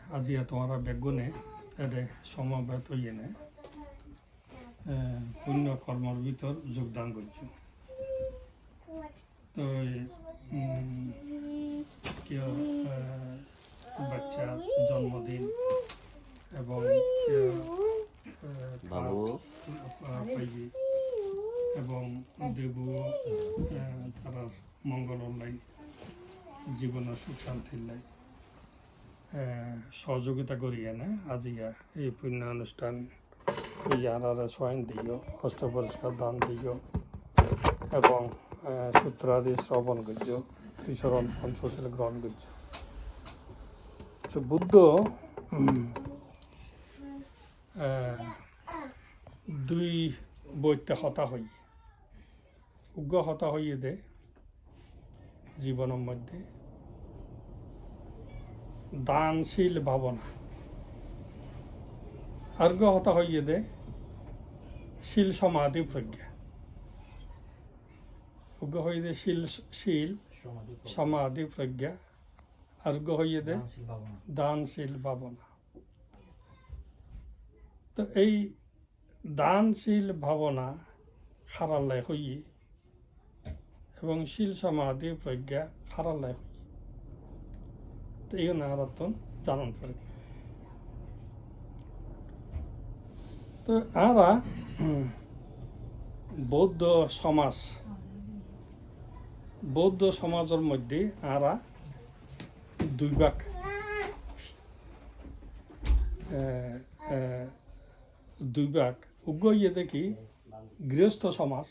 আজিয়া তোমারা বেগুনে এটা সমবেত হইয়ে নে পুণ্য কর্মর ভিতর যোগদান করছো তো কেউ বাচ্চার জন্মদিন এবং কেউ পাইজি এবং দেবু তার মঙ্গলর লাই জীবনের সুখ শান্তির লাই সহযোগিতা করিয়ে না আজিয়া এই পুণ্য অনুষ্ঠান ইয়ারা সয়ন দিও হস্ত পরিষ্কার দান দিও এবং সূত্রাদি শ্রবণ করছ ত্রিশরণ পঞ্চশীল গ্রহণ করছ তো বুদ্ধ দুই বৈত্যে হতা হই উগ্র হতা হইয়ে দে জীবনের মধ্যে দানশীল ভাবনা अर्घ हता हइए दे शील समाधि प्रज्ञा उग्र हइए दे शील समाधि प्रज्ञा अर्घ हइए दे दानशील भावना तो এই দানশীল ভাবনা খারালাই হইয়ে এবং শীল সমাধি প্রজ্ঞা খারালাই হইয়ে তো এই নারাতন জানন পড়ে তো আরা বৌদ্ধ সমাজের মধ্যে আরা দুই ভাগ উগ্র ইয়ে দেখি গৃহস্থ সমাজ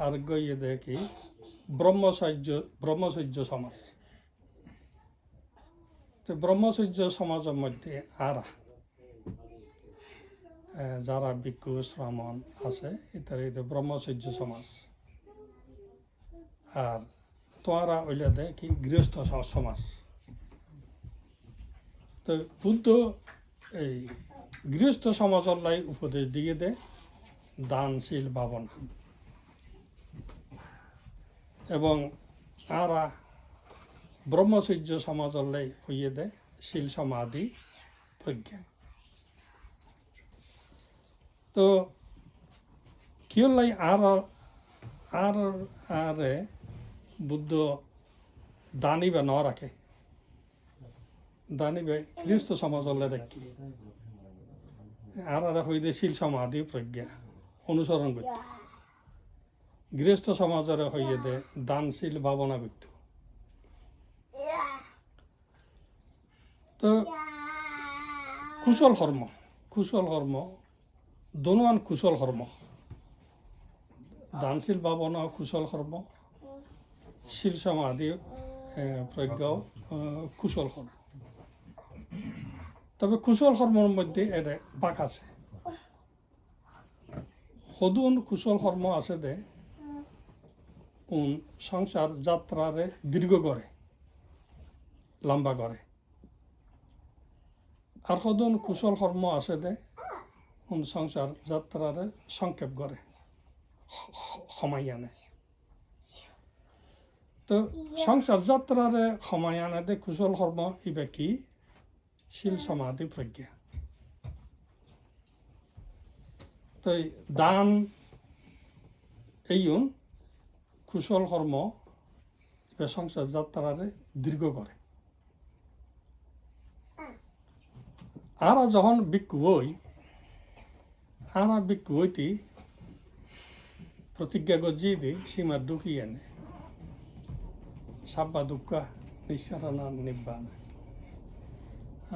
আর ইয়ে দেখি ব্রহ্মচর্য সমাজ তো ব্রহ্মচর্য সমাজের মধ্যে আরা যারা ভিক্ষু শ্রামণ আছে ইত্যাদি ব্রহ্মচর্য সমাজ আর তোরা ওইলে দেয় কি গৃহস্থ সমাজ তো বুদ্ধ এই গৃহস্থ সমাজের লাই উপদেশ দিয়ে দেয় দানশীল ভাবনা এবং আরা ব্রহ্মচর্য সমাজের লাই হইয়ে দেয় শীল সমাধি প্রজ্ঞা তো কিয় লাই আরে বুদ্ধ দানি বা ন রাখে দানি বা গৃহস্থ সমাজলে দেখি আর হইতে শীল সমাধি প্রজ্ঞা অনুসরণ করত গৃহস্থ সমাজের হইয়ে দে দানশীল ভাবনা করত তো কুশল কর্ম দনুয়ান কুশল কর্ম দানশীল ভাবনা কুশল কর্ম শীল সমাধি প্রজ্ঞাও কুশল কর্ম তবে কুশল কর্মের মধ্যে এটা বাক আছে সদুন কুশল কর্ম আছে দে সংসার যাত্রারে দীর্ঘ করে লম্বা করে আর সদুন কুশল কর্ম আছে দে সংসার যাত্রারে সংক্ষেপ করে সময় আনে তো সংসার যাত্রারে সময় আনে দে কুশল কর্ম ইবা কি শীল সমাধি প্রজ্ঞা তো দান এই কুশল কর্ম ইবা সংসার যাত্রারে দীর্ঘ করে আর যখন ভিক্ষু হই আনা ভিক্ষু হইতে প্রতিজ্ঞা গজিয়ে দিই সীমার দুঃখী এনে সাব্বা দুঃখা নিঃসারণা নির্বাণ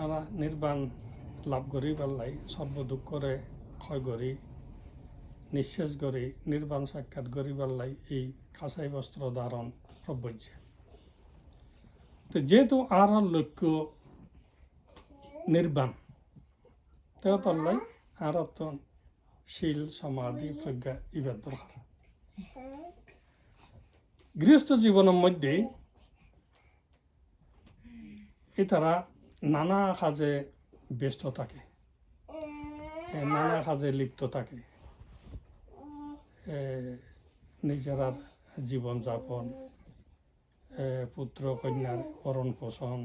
আরা নির্বাণ লাভ করি পাল্লাই সর্ব দুঃখরে ক্ষয় করি নিঃশেষ করি নির্বাণ সাক্ষাৎ করি পাল্লাই এই কাঁচাই বস্ত্র ধারণ প্রবজ্য তো যেহেতু আর লক্ষ্য নির্বাণ তেও পাল্লাই আর শীল সমাধি প্রজ্ঞা ইবার দরকার গৃহস্থ জীবনের মধ্যে তারা নানা কাজে ব্যস্ত থাকে নানা কাজে লিপ্ত থাকে নিজের জীবনযাপন পুত্র কন্যার ভরণ পোষণ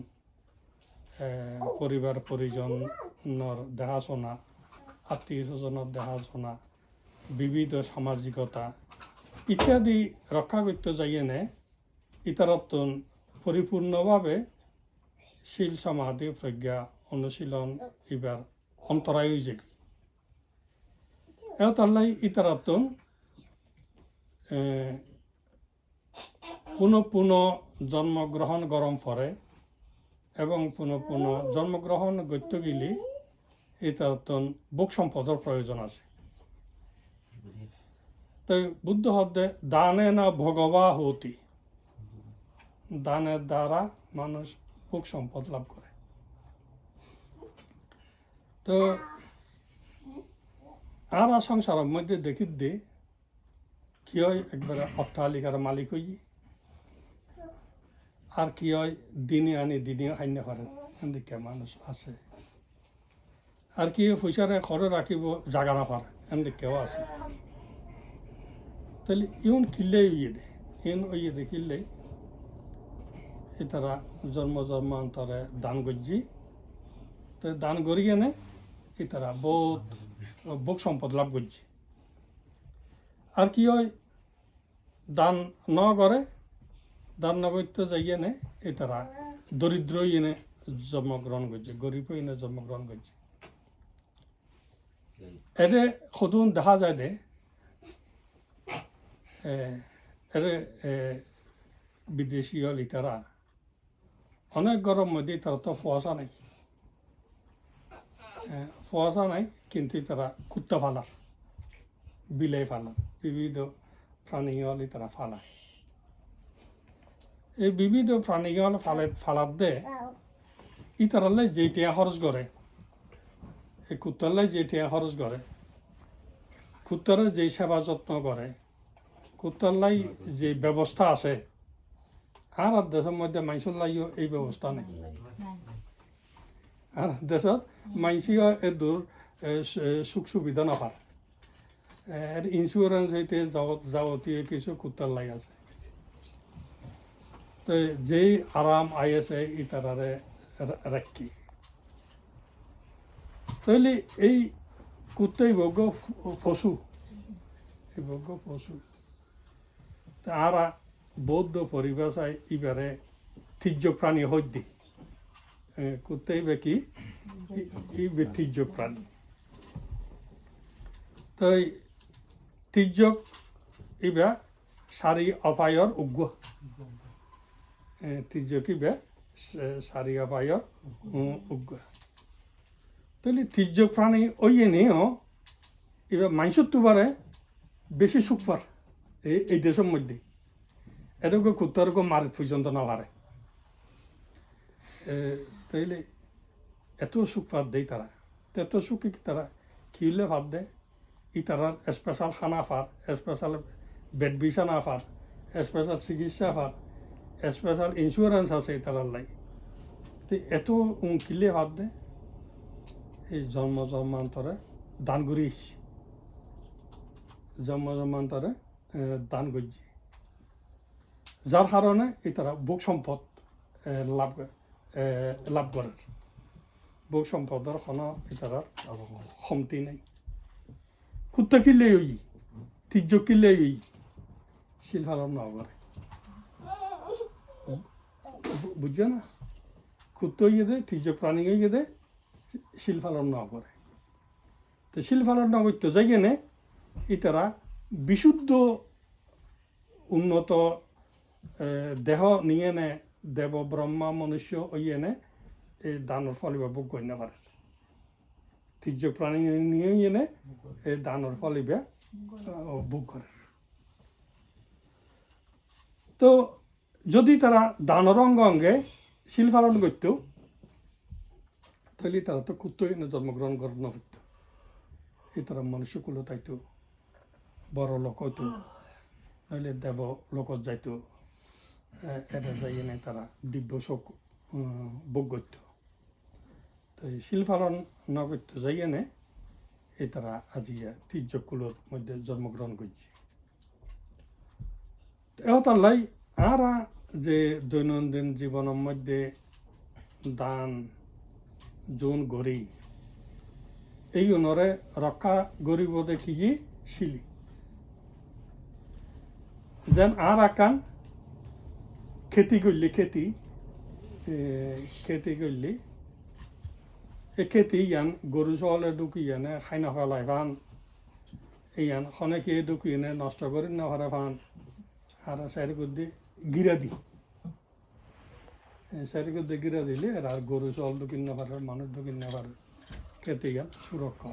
পরিবার পরিজনের দেখাশোনা, আত্মীয় স্বজনের দেখাশোনা, বিবিধ সামাজিকতা ইত্যাদি রক্ষা করতে যাইয়েনে ইতারত্তন পরিপূর্ণভাবে শীল সমাধি প্রজ্ঞা অনুশীলন এবার অন্তরায় হয়ে যায়। তাহলে ইতারত্তন পুনঃ পুনঃ জন্মগ্রহণ গরম পরে এবং পুনঃ পুনঃ জন্মগ্রহণ করতে গেলে ইতারত্তন বুক সম্পদের প্রয়োজন আছে। তাই বুদ্ধ হদ্দে দানে না ভগবা হতি, দানের দ্বারা মানুষ বুক সম্পদ লাভ করে। তো আর সংসারের মধ্যে দেখি দে কি হয় একবারে অট্টালিকার মালিক হই, আর কি হয় দিনে আনি দিনে খাইন্য পারে এদিকে মানুষ আছে, আর কি পয়সারে ঘরে রাখিব জাগা না পারে এদিকেও আছে। তাহলে ইউন কিনলেই ইয়ে দে, ইউন ইয়ে দে কিনলেই এ তারা জন্ম জন্মান্তরে দান গজ্জি, তো দান করি এনে এ তারা বহুত বুক সম্পদ লাভ করছে। আর কি হয় দান ন করে, দান ন করতে যাই এনে এ তারা দরিদ্র এনে জন্মগ্রহণ করছে, গরিব এনে জন্মগ্রহণ করছে। এদের সদুন দেখা যায় দে বিদেশি হল ইতারা অনেক গরম মধ্যে তারা তো ফোয়াশা নাই, ফোয়াশা নাই, কিন্তু তারা কুত্তা ফালার, বিলাই ফালার, বিবিধ প্রাণী হল তারা ফালায়। এই বিবিধ প্রাণী হল ফালার দে ইতারালে যেটিয়া খরচ করে, এই কুত্তারলাই যেটিয়া খরচ করে, কুত্তারে যেই সেবা যত্ন করে, কুত্তারলাই যে ব্যবস্থা আছে, আর দেশের মধ্যে মানুষের লাগিও এই ব্যবস্থা নেই। আর দেশত মানুষই এদূর সুখ সুবিধা নাপার, এর ইন্স্যুরেন্স হইতে যাবতীয় কিছু কুত্তার লাই আছে। তো যেই আরাম আইএসে ইতারারে রাখি, তাহলে এই কুত্তাই ভোগ্য পশু, এই ভোগ্য পশু। আর বৌদ্ধ পরিভাষায় এবারে তীর্য প্রাণী হদ্দি, কুত্তাই বেকি তীর্য প্রাণী। তো তীর্য ইবা সারি অপায়র উগ্র, তীর্য কিবা সারি অপায়র উগ্র। তাহলে তীর্য প্রাণী ওই এনেও এবার মানুষের তুবারে বেশি সুখ পার এই দেশের মধ্যে, এরকম কুত্তারকম মারি পর্যন্ত না পারে। তাইলে এত সুখ পাত দেয় তারা, এত সুখ তারা কিলে ভাত দেয়, ই তারা স্পেশাল খানা ফার, স্পেশাল বেড বিছানা ফার, স্পেশাল চিকিৎসা ফার, স্পেশাল ইন্স্যুরেন্স আছে তারার লাই। তো এত কিলে ভাত দেয়, এই জন্ম জন্মান্তরে দান করি, জন্ম জন্মান্তরে দান করছি, যার কারণে এই তারা বুক সম্পদ লাভ করে। বুক সম্পদের কোনো এটার কমতি নেই। কুত্তা কিনলেই ওই, তীর্য কিনলেই ওই, শিল ফালন না করে, বুঝছো না? কুত্তা হয়ে দে, তীর্য প্রাণী হয়ে দে, শিল ফালন না করে। তো শিল ফালন না করতে যাই নে এটারা বিশুদ্ধ উন্নত দেহ নিয়ে নে, দেব ব্রহ্মা মনুষ্য ওই এনে এই দানের ফল এবার ভোগ করে না পারে। তীর্য প্রাণী নিয়ে এনে এই দানের ফল এবার ভোগ করে। তো যদি তারা দানের অঙ্গে শিল পালন করত, তাহলে তারা তো কুত্ত এনে জন্মগ্রহণ করে না করতো, এই তারা মনুষ্যকুলো তাইতো, বড় লোক হইতো, নইলে দেব লোকত যাইতো, এটা যাই এনে তারা দিব্য শোক ভোগ করত। তো এই শিল পালন না করতে যাই এনে এই তারা আজি তীর্যকুলোর মধ্যে জন্মগ্রহণ করছে। তার আর যে দৈনন্দিন জীবনের মধ্যে দান যোন গড়ি এই উনরে রক্ষা গরিব দেখি শিলি যেন আর আকান খেতি করলি খেতি করলি এই খেতি ইয়ান গরু চলে ঢুকি এনে খাই না ফেলাই ফান ইয়ান খনেকে ঢুকি এনে নষ্ট করি না ফেলে ফান আর চারি করতে গিরা দি চারি করতে গিরা দিলে আর গরু চল ঢুকি না পারে মানুষ ঢুকি না পারে খেতে ইয়ান সুরক্ষা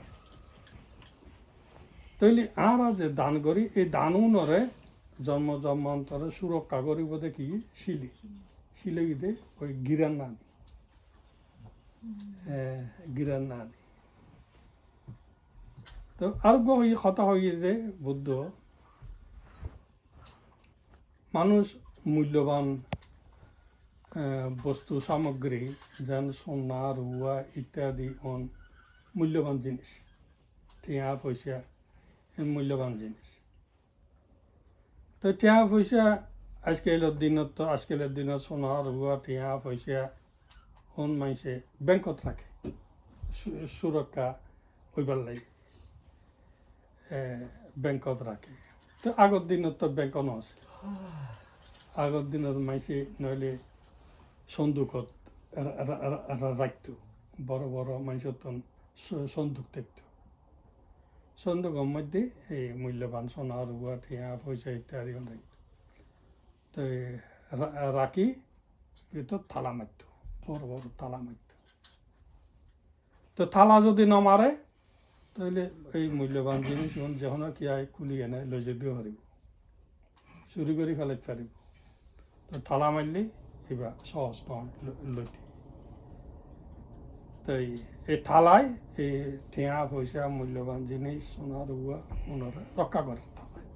তৈলি আর যে দান করি এই দানও নরে জন্মান্তরে সুরক্ষা করিব দেখি শিলি শিলে গিয়ে ওই গিরার নানি গিরার নানি তো আর ওই কথা হয়ে যে বুদ্ধ মানুষ মূল্যবান বস্তু সামগ্রী যেন সোনা রুয়া ইত্যাদি মূল্যবান জিনিস টিয়া পয়সা মূল্যবান জিনিস তো টিয়া পয়সা আজকালের দিনত সোনা রুয়া টিয়া পয়সা মানুষে ব্যাংকত রাখে সুরক্ষা হইবার লাগে ব্যাংকত রাখে তো আগর দিনত তো ব্যাংক আছে আগর দিনত মানুষে নইলে সন্দুকত রাখত বড় বড় মানুষের সন্দুক থাকত সন্দুকের মধ্যে এই মূল্যবান সোনা রুয়া টিয়া পয়সা ইত্যাদি রাখত তো রাখি তো থালা মারত বড় বড় থালা মারত তো থালা যদি না মারে তাহলে এই মূল্যবান জিনিস যখন কি আয় খুলি এনে লৈ যেতে পারিব চুরি করে ফেলাইতে পারিব তো থালা মারলে এবার সহজ নয় লইতে তো এই থালায় এই টিয়া পয়সা মূল্যবান জিনিস সোনা রুয়া ওনারা রক্ষা করে থালায়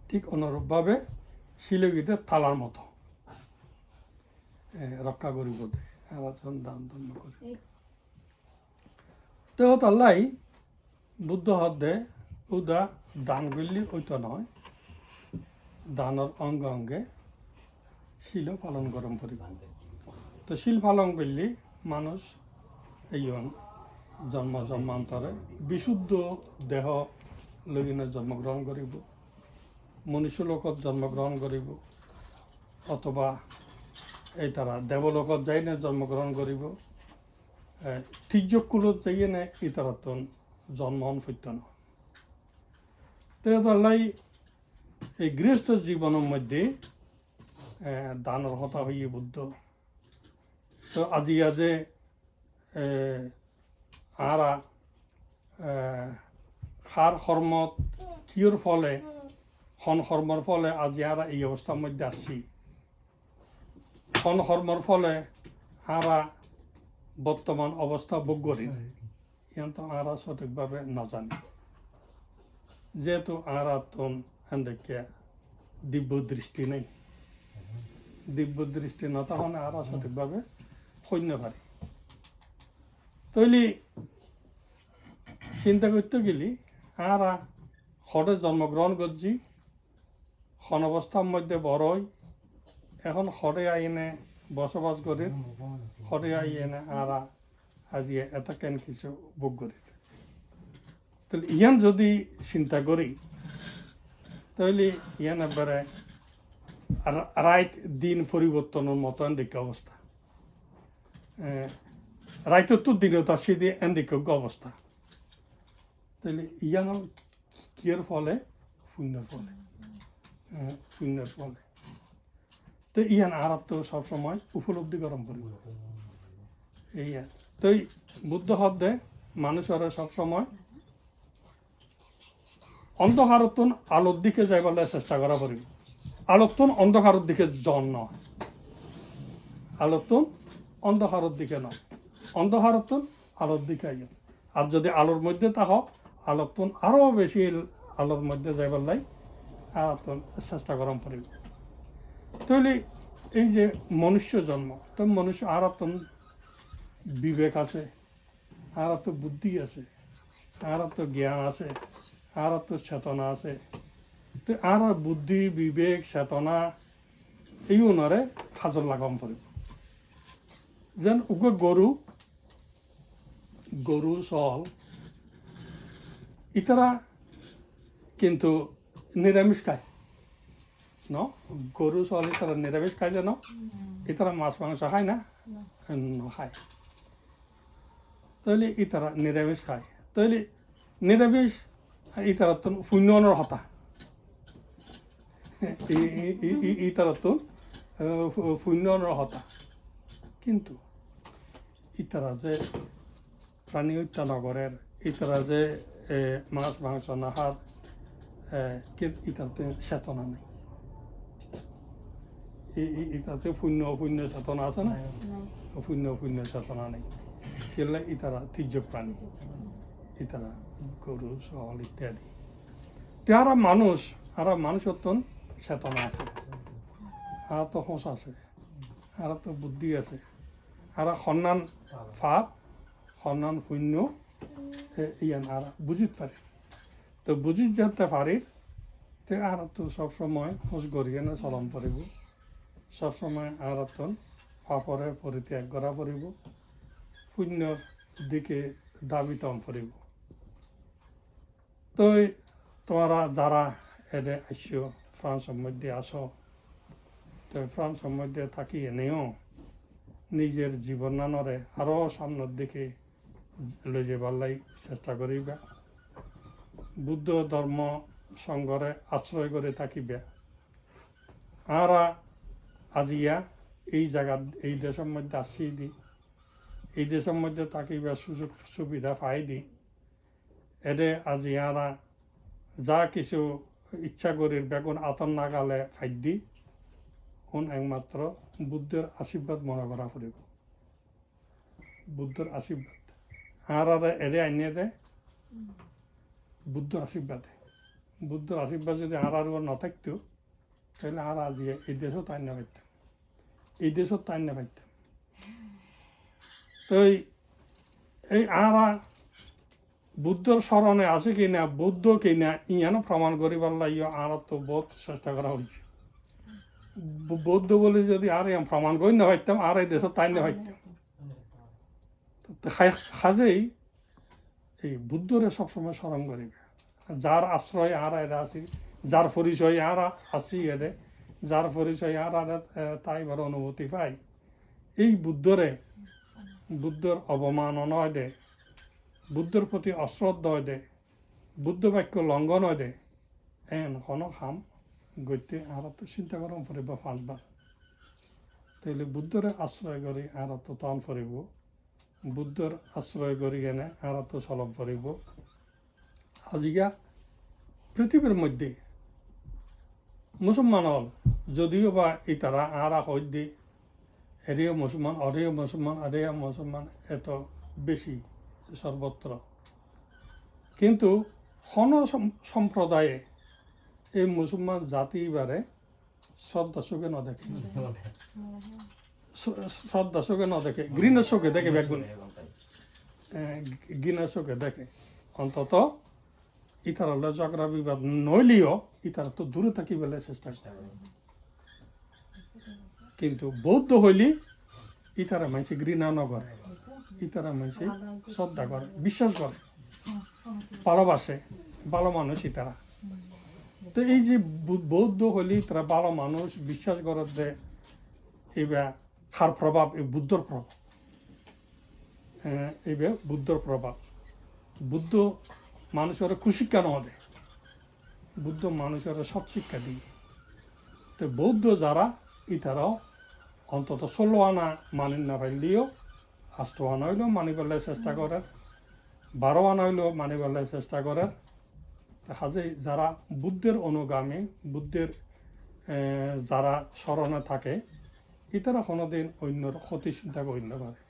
ঠিক অনুরূপভাবে শিলগিতে থালার মতো রক্ষা করিব আরাধন দান ধন্য করে তো তাল্লাই বুদ্ধ হদ্দে উদা দান করলি ওইটা নয় দানের অঙ্গ অঙ্গে শিল পালন গরম করিব তো শিল পালন করলি মানুষ এই জন্মান্তরে বিশুদ্ধ দেহ লইনে জন্মগ্রহণ করিব মনুষ্য লোকত জন্মগ্রহণ করিব অথবা এই তারা দেৱলোকত যাই না জন্মগ্রহণ করিব তির্যকুলত যাইয়ে না এই তারা তো জন্মহন সত্য নয় তাই এই গৃহস্থ জীবনের মধ্যে দানের কথা হইয়ে বুদ্ধ তো আজি আরা সার কর্মত কিয়র ফলে কর্মর ফলে আজি আরা এই অবস্থার মধ্যে আসছি কর্মর ফলে আরা বর্তমান অবস্থা ভোগ করি তো আরা সঠিকভাবে না জানি যেহেতু আরা তো এদিকে দিব্য দৃষ্টি নেই দিব্য দৃষ্টি না তখন আরা সঠিকভাবে সৈন্য পারি তৈলি চিন্তা করতে গেলি আরা হরে জন্মগ্রহণ করছি খন অবস্থার মধ্যে বড়ই এখন হরে আইনে বসবাস করি হরে আইনে আরা আজি এটা কেন কিছু ভোগ করি তাহলে ইয়ান যদি চিন্তা করি তাহলে ইয়ান একবারে রাইত দিন পরিবর্তনের মতো এদিকে অবস্থা রাইতের তো দিনত আসি দিয়ে এদিকে অবস্থা তাহলে ইয়ান কিয়ের ফলে শূন্যের ফলে তো ইয়ান আর তো সবসময় উপলব্ধি গরম করিব এই তো বুদ্ধ হদ্দে মানুষের সবসময় অন্ধকারতন আলোর দিকে যাইবার চেষ্টা করা পারিব আলোকতন অন্ধকারের দিকে জন নয় আলোকতন অন্ধকারের দিকে নয় অন্ধকারতন আলোর দিকে আইন আর যদি আলোর মধ্যে থাক আলোকতন আরও বেশি আলোর মধ্যে যাইবার লাই আলোকতন চেষ্টা করা পারিব তাহলে এই যে মনুষ্য জন্ম তো মনুষ্য আর তো বিবেক আছে আর তো বুদ্ধি আছে আর তো জ্ঞান আছে আর তো চেতনা আছে তো আর বুদ্ধি বিবেক চেতনা এই উনরে হাজর লাগাম পারিব যেন গরু চল ইতারা কিন্তু নিরামিষ খায় ন গরু চল ইতারা নিরামিষ খায় যেন ইতারা মাছ মাংস খায় না খায় তাহলে ইতারা নিরামিষ খায় তাহলে নিরামিষ ইতারা তো পুণ্যনের হতা ইতারা তো পুণ্যনের হতা কিন্তু ইতারা যে প্রাণী হত্যা নগরের ইতারা যে মাছ মাংস নাহার ইতাতে চেতনা নেই ইতাতে পুণ্য চেতনা আছে না পুণ্য চেতনা নেই কেলে ইতারা তীর্য প্রাণী ইতারা গরু চল ইত্যাদি আর মানুষের তো চেতনা আছে আর তো হোঁশ আছে আর তো বুদ্ধি আছে আর সন্মান ফাপ সন্মান পুণ্য ইয়ান আর বুঝিত পারে তো বুঝিত যেতে পারি তে আর তো সবসময় হোঁশ গড়িয়ে না চলন পড়ব সবসময় আর তো পাপরে পরিত্যাগ করা পড়ব পুণ্যর দিকে দাবিতম পড়ব তো তোমরা যারা এদের আসছো ফ্রান্সের মধ্যে আসো তো ফ্রান্সের মধ্যে থাকি এনেও নিজের জীবনানরে আরও সামনের দিকে লই যাবার লাই চেষ্টা করিবা বুদ্ধ ধর্ম সংঘরে আশ্রয় করে থাকিবে আর আজিয়া এই জায়গা এই দেশের মধ্যে আসি দি এই দেশের মধ্যে থাকিবে সুযোগ সুবিধা পাই দি এদে আজিয়ারা যা কিছু ইচ্ছা করি বেগুন আতন নাগালে ফাইদি একমাত্র বুদ্ধের আশীর্বাদ মনে করা পড়িব বুদ্ধের আশীর্বাদ আর এরে আনিয়ে দেয় বুদ্ধের আশীর্বাদ যদি আর না থাকতো তাহলে আর আজি এই দেশও তাই না পাইতাম তো এই আর বুদ্ধর স্মরণে আছে কিনা বুদ্ধ কিনা ইয়ানো প্রমাণ করিবার লাগিও আর তো বহুত চেষ্টা করা হয়েছে বৌদ্ধ বলে যদি আর প্রমাণ করি না পাইতাম আর এই দেশত তাই না পাইতাম সাজেই এই বুদ্ধরে সবসময় স্মরণ করিবে যার আশ্রয় আর এরা আছি যার পরিচয় আর আছি এরে যার পরিচয় আর তাই বড় অনুভূতি পাই এই বুদ্ধর অবমাননা হয় দে বুদ্ধর প্রতি অশ্রদ্ধা হয় দে বুদ্ধ বাক্য লঙ্ঘন হয় দে কোনো খাম গইতে আর তো চিন্তা করম ফুরিব 5 বার তাইলে বুদ্ধরে আশ্রয় করি আর তো তন ফুরিব বুদ্ধর আশ্রয় করি কেনে আর তো চলম ফুরিব আজিকা পৃথিবীর মধ্যে মুসলমান হল যদিও বা ইতারা আর হইত দি এরিও মুসলমান এত বেশি সর্বত্র কিন্তু হন সম্প্রদায়ে এই মুসলমান জাতি এবারে শ্রদ্ধা চোখে না দেখে ঘৃণার চোখে দেখে বেগুন ঘৃণার চোখে দেখে অন্তত ইতারলে ঝগড়া বিবাদ নইলেও ইতার তো দূরে থাকি বলে চেষ্টা করে কিন্তু বৌদ্ধ হইলে ইতারা মানুষে ঘৃণা নকরে ইতারা মানুষে শ্রদ্ধা করে বিশ্বাস করে ভালোবাসে ভালো মানুষ ইতারা তো এই যে বৌদ্ধ হইলে তারা ভালো মানুষ বিশ্বাস করে যে এইবার খার প্রভাব এই বুদ্ধর প্রভাব এইবার বুদ্ধর প্রভাব বুদ্ধ মানুষের কুশিক্ষা ন দেয় বুদ্ধ মানুষের সৎ শিক্ষা দিয়ে তো বৌদ্ধ যারা ইতারাও অন্তত 16 আনা মানি না পাইলেও 8 আনা হইলেও মানি পেলে চেষ্টা করে 12 আনা হইলেও মানি পেলে চেষ্টা করে দেখা যায় যারা বুদ্ধের অনুগামী বুদ্ধের যারা স্মরণে থাকে ইতারা কোনোদিন অন্যর ক্ষতি চিন্তা গণ্য করে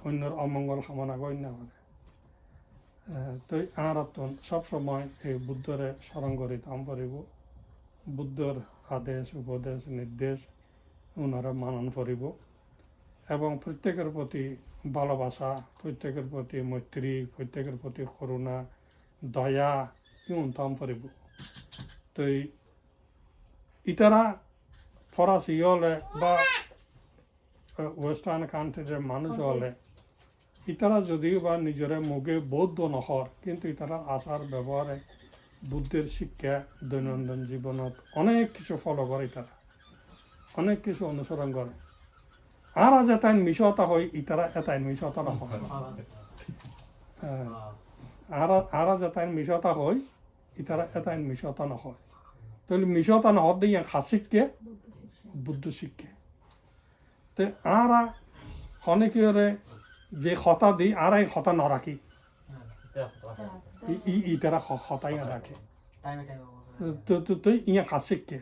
অন্যর অমঙ্গল কামনা গণ্য করে তো আর সবসময় এই বুদ্ধরে স্মরণ করি তাম পারিব বুদ্ধর আদেশ উপদেশ নির্দেশ ওনারা মানন করিব এবং প্রত্যেকের প্রতি ভালোবাসা প্রত্যেকের প্রতি মৈত্রী প্রত্যেকের প্রতি করুণা দয়া ইউন তাম পারিব তো ইতারা ফরাসি হলে বা ওয়েস্টার্ন কান্ট্রির মানুষ হলে ইতারা যদিও বা নিজের মুখে বৌদ্ধ নহর কিন্তু ইতারা আচার ব্যবহারে বুদ্ধের শিক্ষা দৈনন্দিন জীবনত অনেক কিছু ফলো করে তারা অনেক কিছু অনুসরণ করে আর আজ এটাই মিশতা হয় ইতারা এটাই মিশতা নহয় আর আজ এটাই মিশতা হয় ইতারা এটাই মিশতা নহয় তাহলে মিশতা নহর দিয়ে খাসিককে বুদ্ধ শিক্ষা তো আরা অনেকেরে যে হতা দিই আর এই হতা ন রাখি ইতারা হতাই রাখে তো ইয়া খাসিককে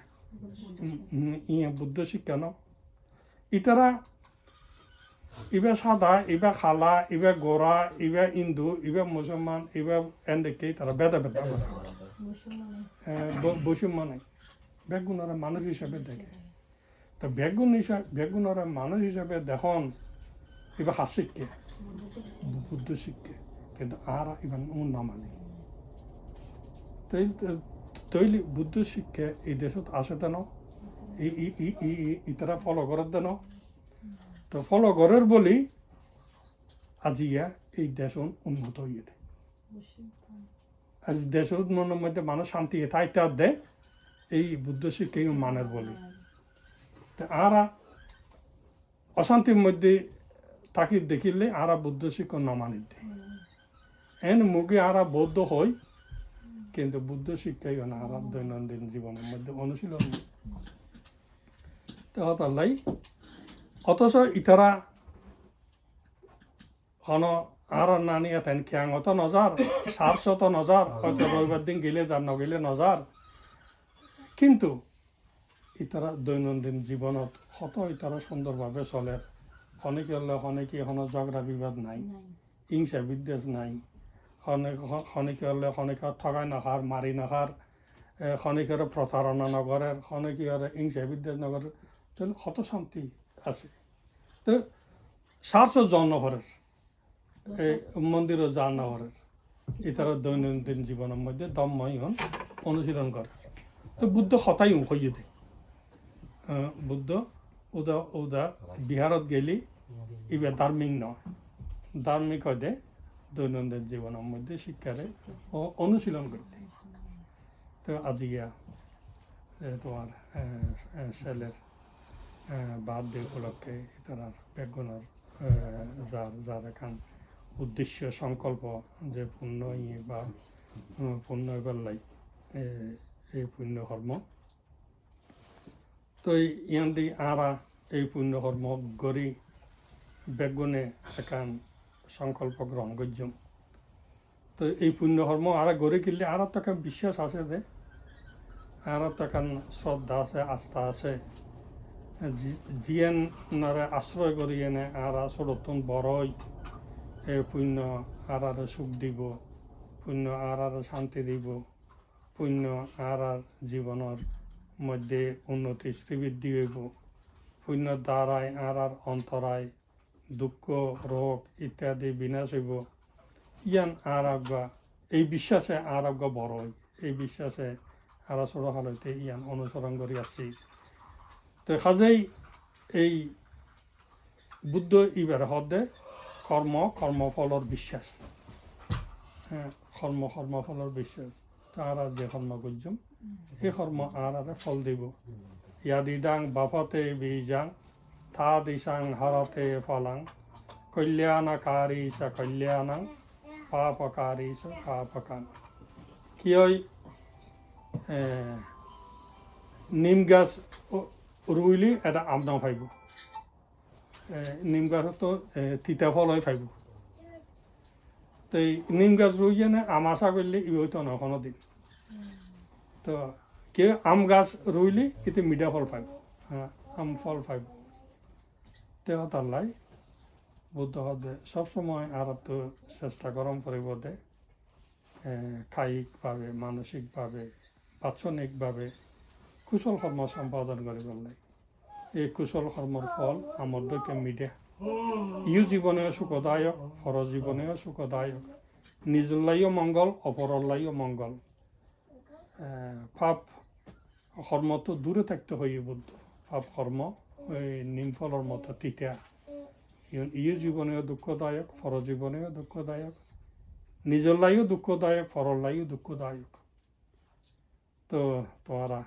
ইয়া বুদ্ধ শিক্ষা ন ইতারা ইবা সাদা ইবা খালা ইবা গোরা ইবা হিন্দু ইবা মুসলমান ইবা এনদেরকে তারা বেদা বেদা বৈষম্য নাই বেগুনরা মানুষ হিসাবে দেখে তো বেগুনরা মানুষ হিসাবে দেখুন এবার হাসিককে বুদ্ধ শিক্ষে কিন্তু আর এবার না মানে তৈলি বুদ্ধ শিক্ষা এই দেশত আছে দেন ইতারা ফলো করার দেন তো ফলো করার বলি আজিয়া এই দেশ উন্নত হয়ে দেয় আজ দেশের মনের মধ্যে মানুষ শান্তি তাই তার দেয় এই বুদ্ধ শিক্ষাই মানের বলি তা আর অশান্তির মধ্যে তাকে দেখিলে আরা বুদ্ধ শিক্ষা ন মানি দেয় এন মুখে আরা বৌদ্ধ হয় কিন্তু বুদ্ধ শিক্ষাই না আর দৈনন্দিন জীবনের মধ্যে অনুশীলন তাই অথচ ইতারা হন আর নানি এতেন খ্যাঙত নজার সারশত নজার হয়তো রবিবার দিন গেলে যার নগেলে নজার কিন্তু ইতারা দৈনন্দিন জীবনত কত ইতারা সুন্দরভাবে চলে অনেকে হলে অনেকে এখন ঝগড়া বিবাদ নাই হিংসা বিদ্বেষ নাই অনেকে হলে অনেকে ঠগাই নখার মারি নখার অনেকের প্রতারণা নগরের অনেকে হিংসা বিদ্বেষ নগরের তাহলে কত শান্তি আছে তো সারশ জন্মঘরের এই মন্দিরও জান্নাঘরের ইতারা দৈনন্দিন জীবনের মধ্যে দম্ময় হন অনুশীলন করে তো বুদ্ধ হতাই হইয়ে দেয় বুদ্ধ উদা বিহারত গেলি ইবে ধার্মিক নয় ধার্মিক হয়ে দৈনন্দিন জীবনের মধ্যে শিক্ষারে অনুশীলন করতে তো আজিয়া তোমার ছেলের বার্থডে উপলক্ষে তারা বেগুনের যার এখান উদ্দেশ্য সংকল্প যে পুণ্য বা পুণ্য বেলাই এই পুণ্য কর্ম তো ইয়ান দি আরা এই পুণ্য কর্ম গড়ি বেগুনে একান সংকল্প গ্রহণ করছম তো এই পুণ্য কর্ম আর গড়ে কিনলে আর তো একটা বিশ্বাস আছে যে আর তো একান শ্রদ্ধা আছে আস্থা আছে জিয়ান আশ্রয় করি এনে আর ছোটতন বড়ই এই পুণ্য আর সুখ দিব পুণ্য আর শান্তি দিব পুণ্য আর জীবনের মধ্যে উন্নতি শ্রীবৃদ্ধি হইব পুণ্যর দ্বারাই আর অন্তরায় দুঃখ রোগ ইত্যাদি বিনাশ হইব ইয়ান আর এই বিশ্বাসে আর বড় হয় এই বিশ্বাসে আর ছোট হালতে ইয়ান অনুসরণ করি আসছি তো কাজেই এই বুদ্ধ ইবার হদে কর্মফলর বিশ্বাস হ্যাঁ কর্মফলর বিশ্বাস তারা যে কর্ম করছম এই কর্ম আর ফল দিব ইয়াদিদাং বাপতে বীজাং থা দিশাং হরতে ফলাং কল্যাণকারী চ কল্যাণাং পাপকারী চ পাপকাং কি হয় নিম গাছ রুইলি এটা আমদাও পাইব নিম গাছ তো তিতা ফল হয় পাইব তো এই নিম গাছ রুই যেনে আম আশা করলে ই হইতো না কোনো দিন তো কেউ আম গাছ রুইলি এতে মিঠা ফল পাইব হ্যাঁ আম ফল পাইব তেও তাল্লাই বুদ্ধ হদে সবসময় আর তো চেষ্টা গরম পরিবর্তে কায়িকভাবে মানসিকভাবে বাৎসনিকভাবে কুশল কর্ম সম্পাদন কৰিব লাগে এই কুশল কর্মর ফল আমার দৈকে মিঠে ইউ জীবনেও সুখদায়ক পর জীবনেও সুখদায়ক নিজের লাইও মঙ্গল অপরের লাইও মঙ্গল পাপ কর্ম তো দূরে থাকতে হয় বুদ্ধ পাপ কর্ম ওই নিমফলর মতো তিতা ইয়ে জীবনেও দুঃখদায়ক, পরজীবনেও দুঃখদায়ক, নিজের লাইও দুঃখদায়ক, পরর লাইও দুঃখদায়ক। তো তোরা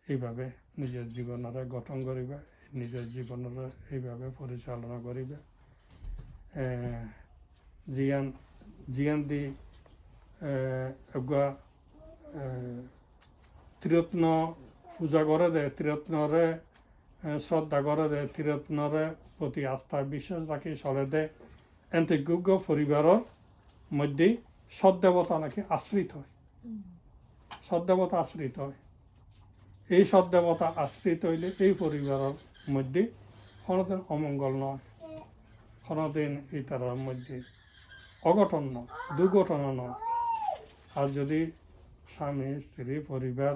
এইভাবে নিজের জীবনরে গঠন করিবে, নিজের জীবনরে এইভাবে পরিচালনা করিবে। জিয়ান দি ত্রিরত্ন পূজা করে দে, ত্রিরত্নরে শ্রদ্ধা করে দে, ত্রিরত্নরে প্রতি আস্থা বিশ্বাস রাখি চলে দে, এতে যোগ্য পরিবারের মধ্যে সৎদেবতা নাকি আশ্রিত হয়, সৎদেবতা আশ্রিত হয়। এই সৎদেবতা আশ্রিত হইলে এই পরিবারের মধ্যে কোনোদিন অমঙ্গল নয়, কোনোদিন এই তার মধ্যে অঘটন নয়, দুর্ঘটনা নয়। আর যদি স্বামী স্ত্রী পরিবার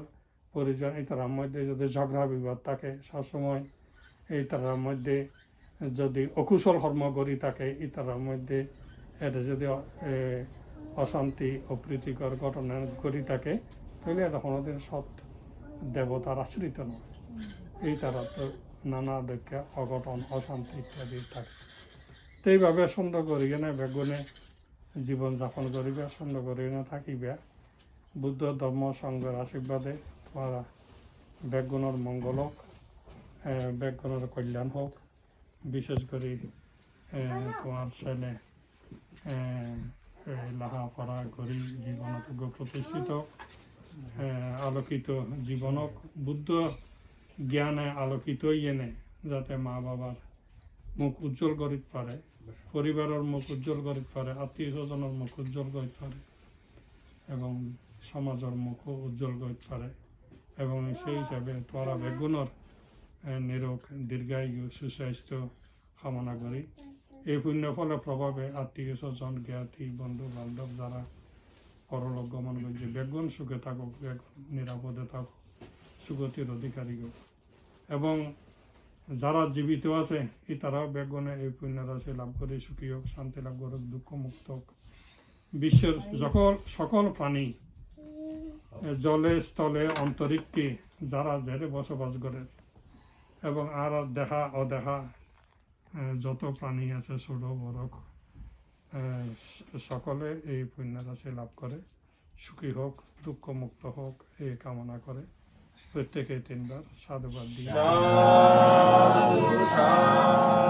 পরিজন এই তার মধ্যে যদি ঝগড়া বিবাদ থাকে, সবসময় এই তার মধ্যে যদি অকুশল কর্ম করি থাকে, এই তার মধ্যে এটা যদি অশান্তি অপ্রীতিকর ঘটনা করি থাকে, তাহলে এটা কোনোদিন সৎ দেবতার আশ্রিত নয়। এই তারা তো নানা দক্ষা অঘটন অশান্তি ইত্যাদি থাকে। তো এইভাবে সুন্দর করিয়ে না বেগুনে জীবনযাপন করিবে, সুন্দর করিয়ে না থাকিবে। বুদ্ধ ধর্ম সংঘের আশীর্বাদে তোমার বেগুনের মঙ্গল হোক, বেগুনের কল্যাণ হোক। বিশেষ করে তোমার ছেলে লেখাপড়া করি জীবনত প্রতিষ্ঠিত আলোকিত জীবনক, বুদ্ধ জ্ঞানে আলোকিত ইয়েনে যাতে মা বাবার মুখ উজ্জ্বল করিতে পারে, পরিবারের মুখ উজ্জ্বল করিতে পারে, আত্মীয় স্বজনের মুখ উজ্জ্বল করিতে পারে এবং সমাজের মুখও উজ্জ্বল করিতে পারে। এবং সেই হিসাবে তোরা বেগুনের নিরোগ দীর্ঘায়ু সুস্বাস্থ্য কামনা করি। এই পুণ্য ফলের প্রভাবে আত্মীয় স্বজন জ্ঞাতি বন্ধু বান্ধব যারা পরলোক গমন করছে, বেগুন সুখে থাকুক, বেগুন নিরাপদে থাকুক, সুগতির অধিকারী হোক। এবং যারা জীবিত আছে এই তারাও বেগুনে এই পুণ্য রাশি লাভ করে সুখী হোক, শান্তি লাভ করুক, দুঃখ মুক্ত হোক। বিশ্বের সকল প্রাণী জলে স্থলে অন্তরিক্ষে যারা জেলে বসবাস করে এবং আর দেখা অদেখা যত প্রাণী আছে ছোট বড় সকলে এই পুণ্য রাশি লাভ করে সুখী হোক, দুঃখ মুক্ত হোক এই কামনা করে প্রত্যেকে 3 বার সাধুবাদ দিয়ে